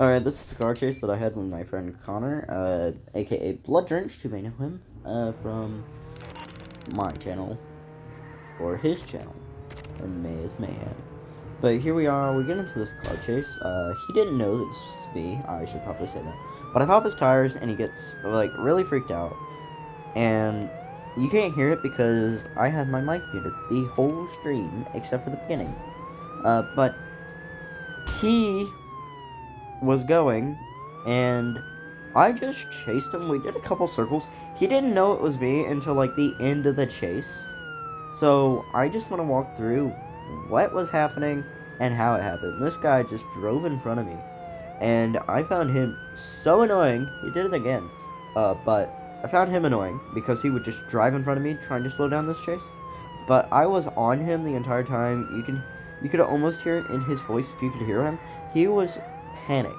Alright, this is a car chase that I had with my friend Connor, aka Blood Drenched, you may know him, from my channel, or his channel, and May is Mayhem. But here we are, we get into this car chase. He didn't know that this was me, I should probably say that. But I pop his tires, and he gets, like, really freaked out. And you can't hear it because I had my mic muted the whole stream, except for the beginning. But he was going, and I just chased him. We did a couple circles. He didn't know it was me until like the end of the chase. So I just want to walk through what was happening and how it happened. This guy just drove in front of me, and I found him so annoying. He did it again, but I found him annoying because he would just drive in front of me trying to slow down this chase. But I was on him the entire time. You could almost hear it in his voice if you could hear him. He was panicked.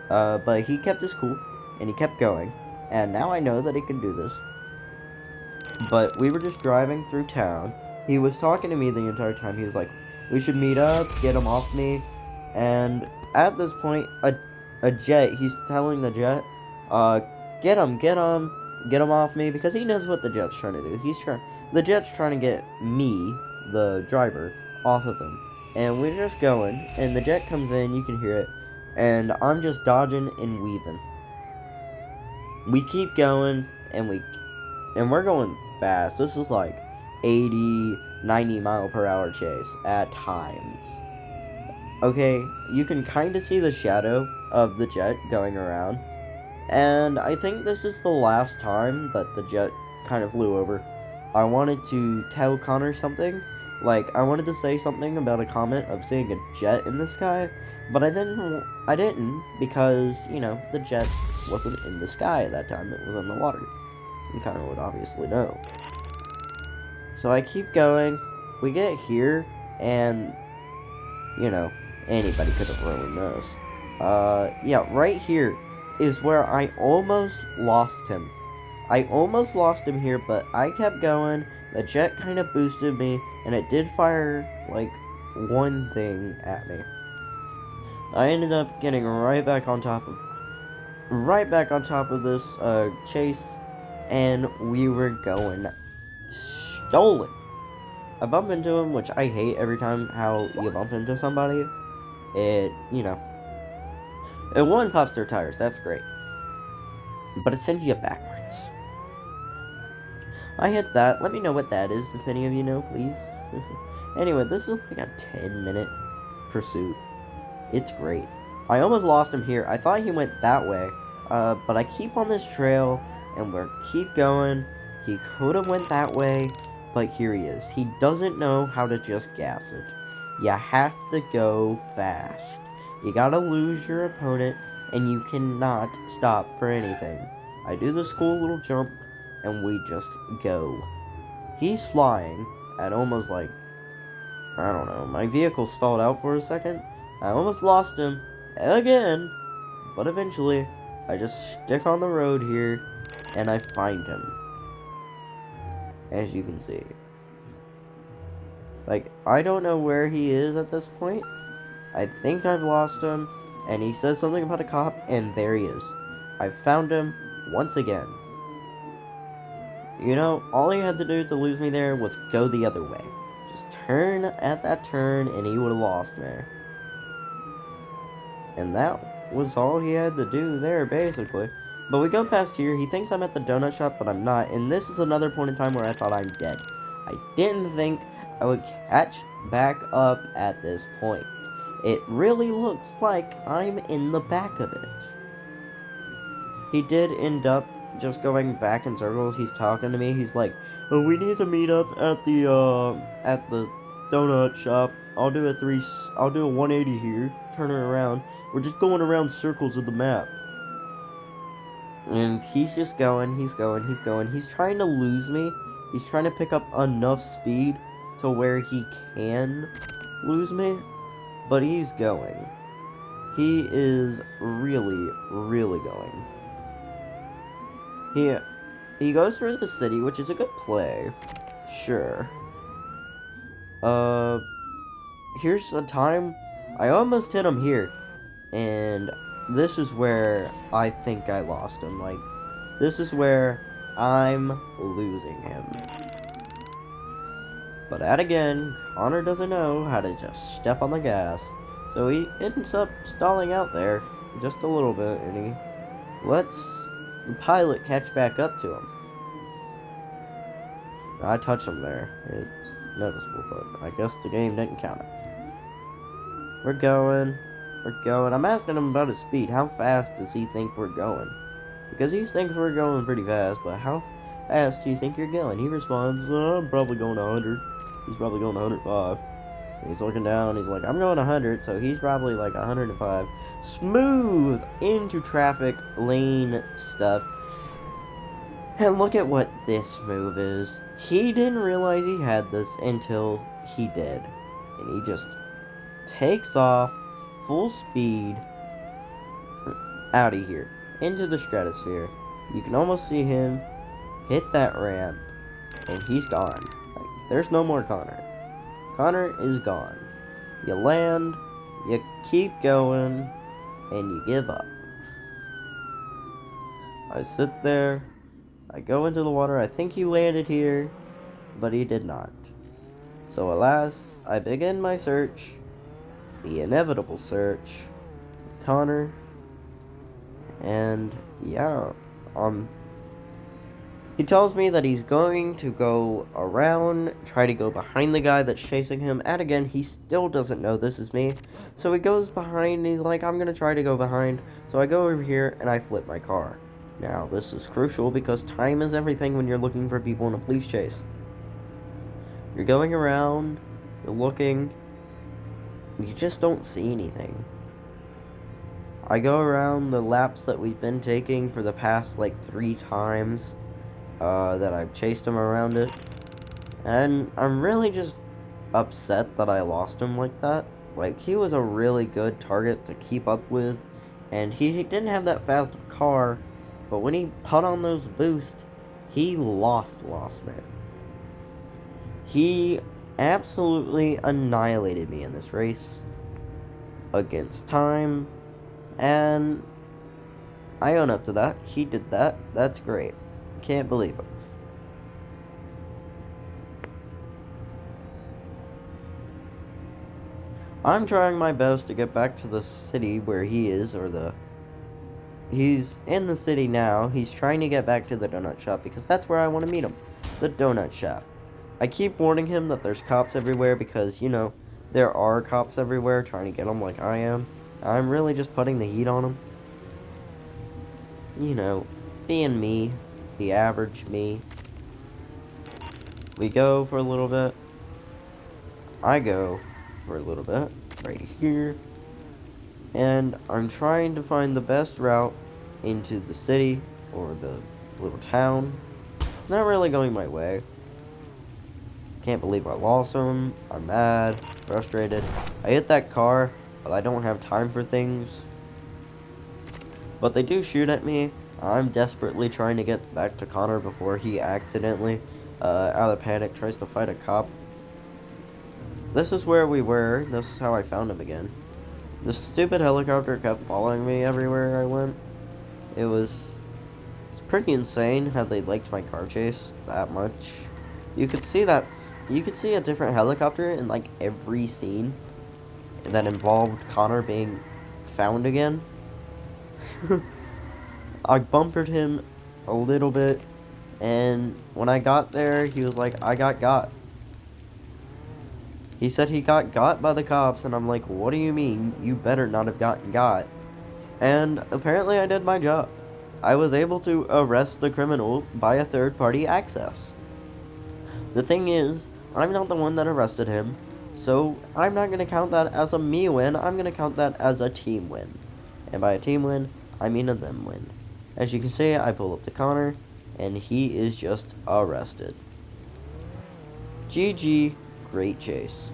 But he kept his cool, and he kept going, and now I know that he can do this. But we were just driving through town. He was talking to me the entire time. He was like, we should meet up, get him off me, and at this point, a jet, he's telling the jet, get him off me, because he knows what the jet's trying to do. The jet's trying to get me, the driver, off of him. And we're just going, and the jet comes in, you can hear it, and I'm just dodging and weaving. We keep going, and we're going fast. This is like 80, 90 mile per hour chase at times. Okay, you can kind of see the shadow of the jet going around, and I think this is the last time that the jet kind of flew over. I wanted to tell Connor something. Like, I wanted to say something about a comment of seeing a jet in the sky, but I didn't because, you know, the jet wasn't in the sky at that time, it was in the water. You kind of would obviously know. So I keep going, we get here, and, you know, anybody could have ruined this. Yeah, right here is where I almost lost him. I almost lost him here, but I kept going. The jet kind of boosted me, and it did fire, like, one thing at me. I ended up getting right back on top of this, chase, and we were going stolen. I bump into him, which I hate every time how you bump into somebody. It one pops their tires, that's great. But it sends you backwards. I hit that. Let me know what that is, if any of you know, please. Anyway, this is like a 10-minute pursuit. It's great. I almost lost him here. I thought he went that way, but I keep on this trail, and we're keep going. He could have went that way, but here he is. He doesn't know how to just gas it. You have to go fast. You gotta lose your opponent, and you cannot stop for anything. I do this cool little jump, and we just go. He's flying at almost like, I don't know, my vehicle stalled out for a second. I almost lost him again, but eventually I just stick on the road here and I find him. As you can see. Like, I don't know where he is at this point. I think I've lost him, and he says something about a cop, and there he is. I found him once again. You know, all he had to do to lose me there was go the other way. Just turn at that turn, and he would have lost me. And that was all he had to do there, basically. But we go past here, he thinks I'm at the donut shop, but I'm not, and this is another point in time where I thought I'm dead. I didn't think I would catch back up at this point. It really looks like I'm in the back of it. He did end up just going back in circles. He's talking to me. He's like, "Oh, we need to meet up at the donut shop. I'll do a 180 here. Turn it around. We're just going around circles of the map." And he's just going. He's going. He's trying to lose me. He's trying to pick up enough speed to where he can lose me, but he's going. He is really, really going. He goes through the city, which is a good play. Sure. Here's a time I almost hit him here, and this is where I think I lost him. Like, this is where I'm losing him. But at again, Connor doesn't know how to just step on the gas. So he ends up stalling out there just a little bit, and he lets the pilot catch back up to him. I touched him there. It's noticeable, but I guess the game didn't count it. We're going. I'm asking him about his speed. How fast does he think we're going? Because he thinks we're going pretty fast, but how fast do you think you're going? He responds, I'm probably going 100. He's probably going 105. And he's looking down, he's like, I'm going 100, so he's probably like 105. Smooth into traffic lane stuff. And look at what this move is. He didn't realize he had this until he did. And he just takes off full speed out of here into the stratosphere. You can almost see him hit that ramp, and he's gone. Like, there's no more Connor. Connor is gone. You land, you keep going, and you give up. I sit there, I go into the water. I think he landed here, but he did not. So alas, I begin my search, the inevitable search for Connor. And yeah, he tells me that he's going to go around, try to go behind the guy that's chasing him. And again, he still doesn't know this is me. So he goes behind, and he's like, I'm going to try to go behind. So I go over here, and I flip my car. Now, this is crucial because time is everything when you're looking for people in a police chase. You're going around, you're looking, you just don't see anything. I go around the laps that we've been taking for the past, like, 3 times. That I've chased him around it, and I'm really just upset that I lost him like that. Like, he was a really good target to keep up with, and he didn't have that fast of a car, but when he put on those boosts, he lost man. He absolutely annihilated me in this race against time, and I own up to that. He did that. That's great. Can't believe it. I'm trying my best to get back to the city where he is, he's in the city now. He's trying to get back to the donut shop because that's where I want to meet him. The donut shop. I keep warning him that there's cops everywhere because, you know, there are cops everywhere trying to get him like I am. I'm really just putting the heat on him. You know, being me. The average me. We go for a little bit. I go for a little bit right here, and I'm trying to find the best route into the city or the little town. It's not really going my way. Can't believe I lost him. I'm mad, frustrated. I hit that car, but I don't have time for things. But they do shoot at me. I'm desperately trying to get back to Connor before he accidentally, out of panic, tries to fight a cop. This is where we were. This is how I found him again. The stupid helicopter kept following me everywhere I went. It's pretty insane how they liked my car chase that much. You could see a different helicopter in like every scene that involved Connor being found again. I bumpered him a little bit, and when I got there, he was like, I got. He said he got by the cops, and I'm like, what do you mean? You better not have gotten got. And apparently I did my job. I was able to arrest the criminal by a third-party access. The thing is, I'm not the one that arrested him, so I'm not going to count that as a me win, I'm going to count that as a team win. And by a team win, I mean a them win. As you can see, I pull up to Connor, and he is just arrested. GG, great chase.